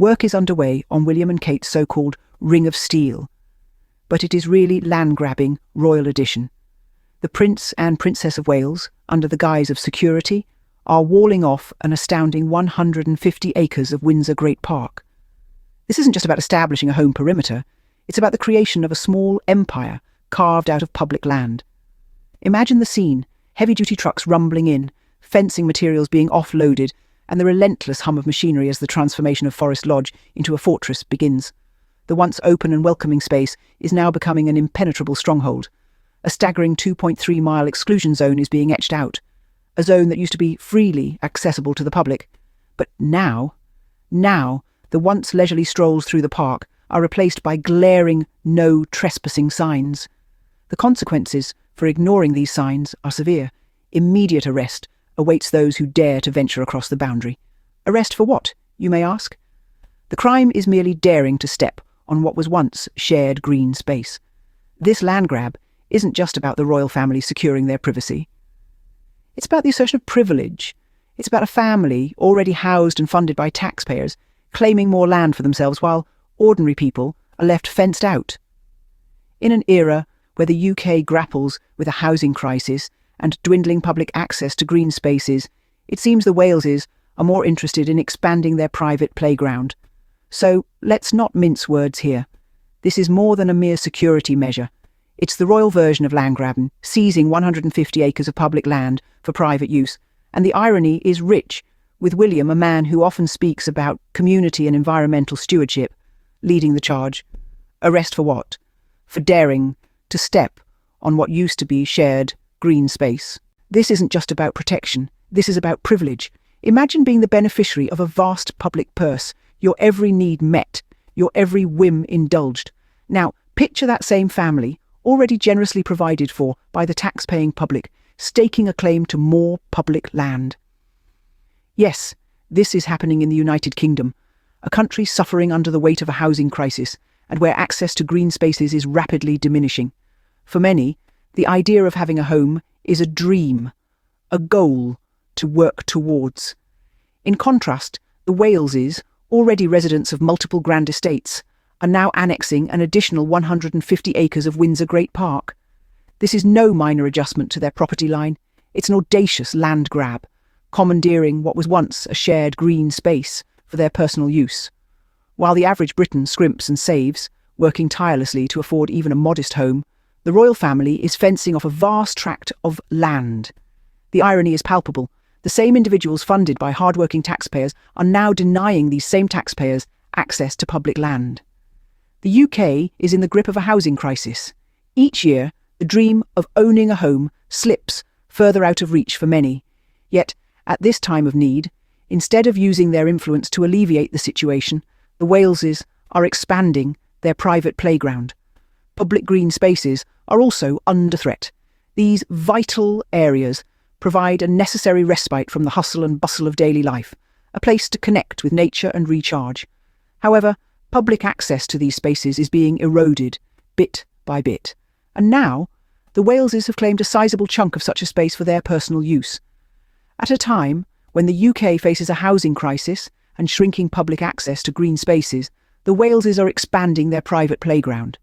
Work is underway on William and Kate's so-called Ring of Steel, but it is really land-grabbing royal edition. The Prince and Princess of Wales, under the guise of security, are walling off an astounding 150 acres of Windsor Great Park. This isn't just about establishing a home perimeter, it's about the creation of a small empire carved out of public land. Imagine the scene, heavy-duty trucks rumbling in, fencing materials being offloaded, and the relentless hum of machinery as the transformation of Forest Lodge into a fortress begins. The once open and welcoming space is now becoming an impenetrable stronghold. A staggering 2.3-mile exclusion zone is being etched out, a zone that used to be freely accessible to the public. But now, the once leisurely strolls through the park are replaced by glaring no trespassing signs. The consequences for ignoring these signs are severe. Immediate arrest awaits those who dare to venture across the boundary. Arrest for what, you may ask? The crime is merely daring to step on what was once shared green space. This land grab isn't just about the royal family securing their privacy. It's about the assertion of privilege. It's about a family already housed and funded by taxpayers claiming more land for themselves while ordinary people are left fenced out. In an era where the UK grapples with a housing crisis and dwindling public access to green spaces, it seems the Waleses are more interested in expanding their private playground. So let's not mince words here. This is more than a mere security measure. It's the royal version of land grabbing, seizing 150 acres of public land for private use. And the irony is rich, with William, a man who often speaks about community and environmental stewardship, leading the charge. Arrest for what? For daring to step on what used to be shared green space. This isn't just about protection. This is about privilege. Imagine being the beneficiary of a vast public purse, your every need met, your every whim indulged. Now, picture that same family, already generously provided for by the tax-paying public, staking a claim to more public land. Yes, this is happening in the United Kingdom, a country suffering under the weight of a housing crisis and where access to green spaces is rapidly diminishing. For many, the idea of having a home is a dream, a goal to work towards. In contrast, the Waleses, already residents of multiple grand estates, are now annexing an additional 150 acres of Windsor Great Park. This is no minor adjustment to their property line. It's an audacious land grab, commandeering what was once a shared green space for their personal use. While the average Briton scrimps and saves, working tirelessly to afford even a modest home, the royal family is fencing off a vast tract of land. The irony is palpable. The same individuals funded by hard-working taxpayers are now denying these same taxpayers access to public land. The UK is in the grip of a housing crisis. Each year, the dream of owning a home slips further out of reach for many. Yet, at this time of need, instead of using their influence to alleviate the situation, the Waleses are expanding their private playground. Public green spaces are also under threat. These vital areas provide a necessary respite from the hustle and bustle of daily life, a place to connect with nature and recharge. However, public access to these spaces is being eroded bit by bit. And now, the Waleses have claimed a sizable chunk of such a space for their personal use. At a time when the UK faces a housing crisis and shrinking public access to green spaces, the Waleses are expanding their private playground.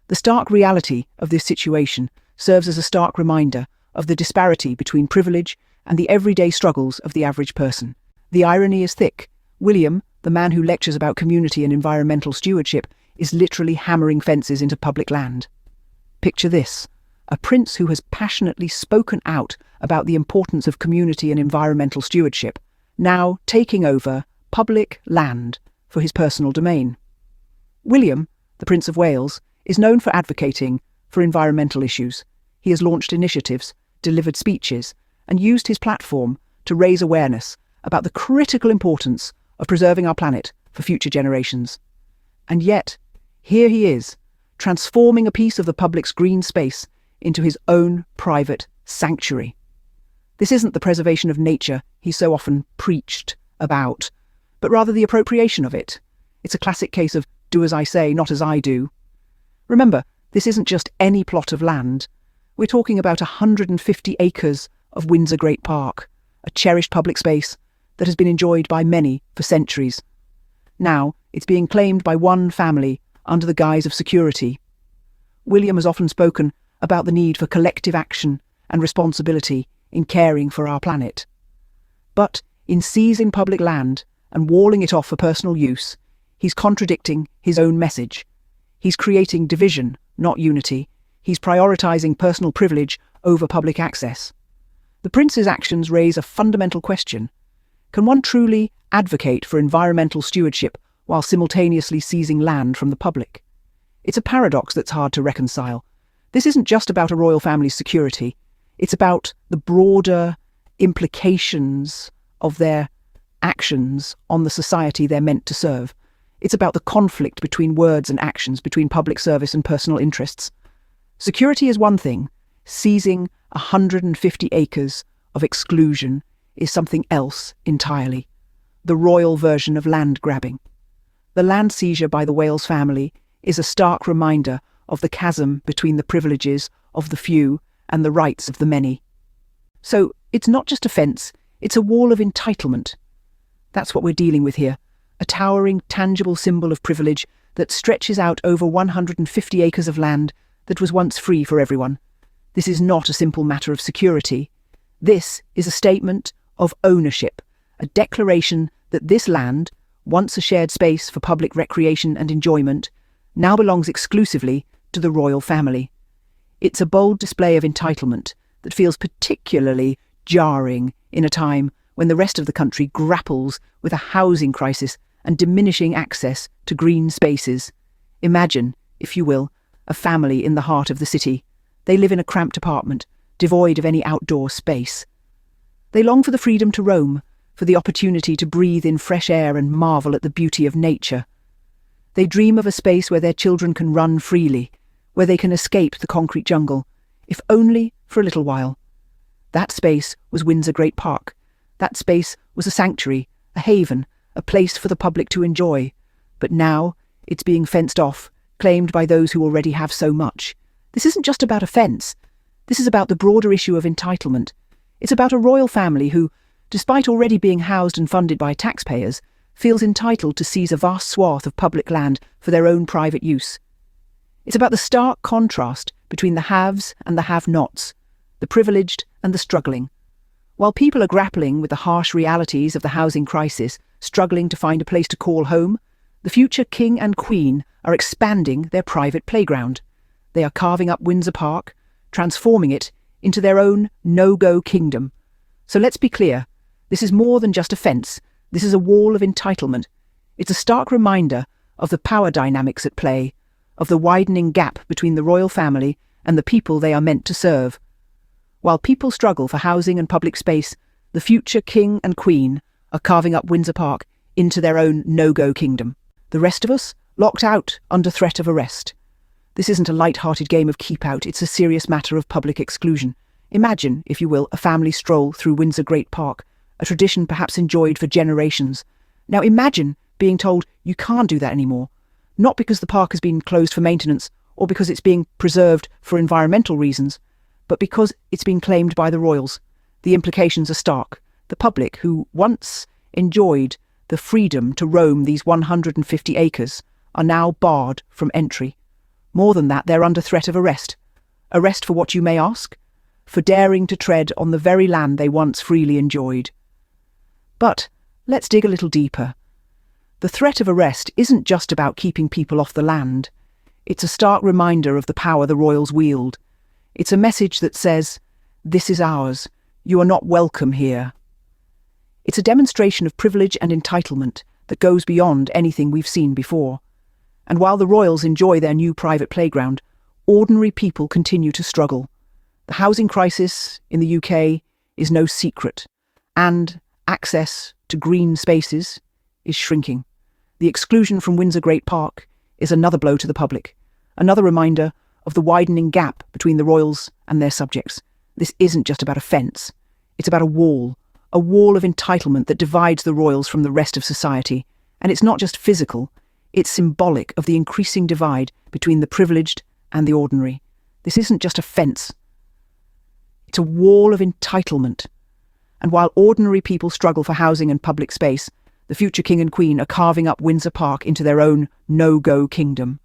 The stark reality of this situation serves as a stark reminder of the disparity between privilege and the everyday struggles of the average person. The irony is thick. William, the man who lectures about community and environmental stewardship, is literally hammering fences into public land. Picture this: a prince who has passionately spoken out about the importance of community and environmental stewardship, now taking over public land for his personal domain. William, the Prince of Wales, is known for advocating for environmental issues. He has launched initiatives, delivered speeches, and used his platform to raise awareness about the critical importance of preserving our planet for future generations. And yet, here he is, transforming a piece of the public's green space into his own private sanctuary. This isn't the preservation of nature he so often preached about, but rather the appropriation of it. It's a classic case of do as I say, not as I do. Remember, this isn't just any plot of land. We're talking about 150 acres of Windsor Great Park, a cherished public space that has been enjoyed by many for centuries. Now, it's being claimed by one family under the guise of security. William has often spoken about the need for collective action and responsibility in caring for our planet. But in seizing public land and walling it off for personal use, he's contradicting his own message. He's creating division, not unity. He's prioritising personal privilege over public access. The prince's actions raise a fundamental question. Can one truly advocate for environmental stewardship while simultaneously seizing land from the public? It's a paradox that's hard to reconcile. This isn't just about a royal family's security. It's about the broader implications of their actions on the society they're meant to serve. It's about the conflict between words and actions, between public service and personal interests. Security is one thing. Seizing 150 acres of exclusion is something else entirely. The royal version of land grabbing. The land seizure by the Wales family is a stark reminder of the chasm between the privileges of the few and the rights of the many. So it's not just a fence, it's a wall of entitlement. That's what we're dealing with here. A towering, tangible symbol of privilege that stretches out over 150 acres of land that was once free for everyone. This is not a simple matter of security. This is a statement of ownership, a declaration that this land, once a shared space for public recreation and enjoyment, now belongs exclusively to the royal family. It's a bold display of entitlement that feels particularly jarring in a time when the rest of the country grapples with a housing crisis and diminishing access to green spaces. Imagine, if you will, a family in the heart of the city. They live in a cramped apartment, devoid of any outdoor space. They long for the freedom to roam, for the opportunity to breathe in fresh air and marvel at the beauty of nature. They dream of a space where their children can run freely, where they can escape the concrete jungle, if only for a little while. That space was Windsor Great Park. That space was a sanctuary, a haven, a place for the public to enjoy. But now it's being fenced off, claimed by those who already have so much. This isn't just about a fence. This is about the broader issue of entitlement. It's about a royal family who, despite already being housed and funded by taxpayers, feels entitled to seize a vast swath of public land for their own private use. It's about the stark contrast between the haves and the have-nots, the privileged and the struggling. While people are grappling with the harsh realities of the housing crisis, struggling to find a place to call home, the future king and queen are expanding their private playground. They are carving up Windsor Park, transforming it into their own no-go kingdom. So let's be clear, this is more than just a fence. This is a wall of entitlement. It's a stark reminder of the power dynamics at play, of the widening gap between the royal family and the people they are meant to serve. While people struggle for housing and public space, the future king and queen are carving up Windsor Park into their own no-go kingdom. The rest of us, locked out under threat of arrest. This isn't a light-hearted game of keep-out, it's a serious matter of public exclusion. Imagine, if you will, a family stroll through Windsor Great Park, a tradition perhaps enjoyed for generations. Now imagine being told you can't do that anymore, not because the park has been closed for maintenance or because it's being preserved for environmental reasons, but because it's been claimed by the royals. The implications are stark. The public, who once enjoyed the freedom to roam these 150 acres, are now barred from entry. More than that, they're under threat of arrest. Arrest for what, you may ask? For daring to tread on the very land they once freely enjoyed. But let's dig a little deeper. The threat of arrest isn't just about keeping people off the land. It's a stark reminder of the power the royals wield. It's a message that says, this is ours. You are not welcome here. It's a demonstration of privilege and entitlement that goes beyond anything we've seen before. And while the royals enjoy their new private playground, ordinary people continue to struggle. The housing crisis in the UK is no secret, and access to green spaces is shrinking. The exclusion from Windsor Great Park is another blow to the public, another reminder of the widening gap between the royals and their subjects. This isn't just about a fence, it's about a wall of entitlement that divides the royals from the rest of society. And it's not just physical, it's symbolic of the increasing divide between the privileged and the ordinary. This isn't just a fence, it's a wall of entitlement. And while ordinary people struggle for housing and public space, The future king and queen are carving up Windsor Park into their own no-go kingdom.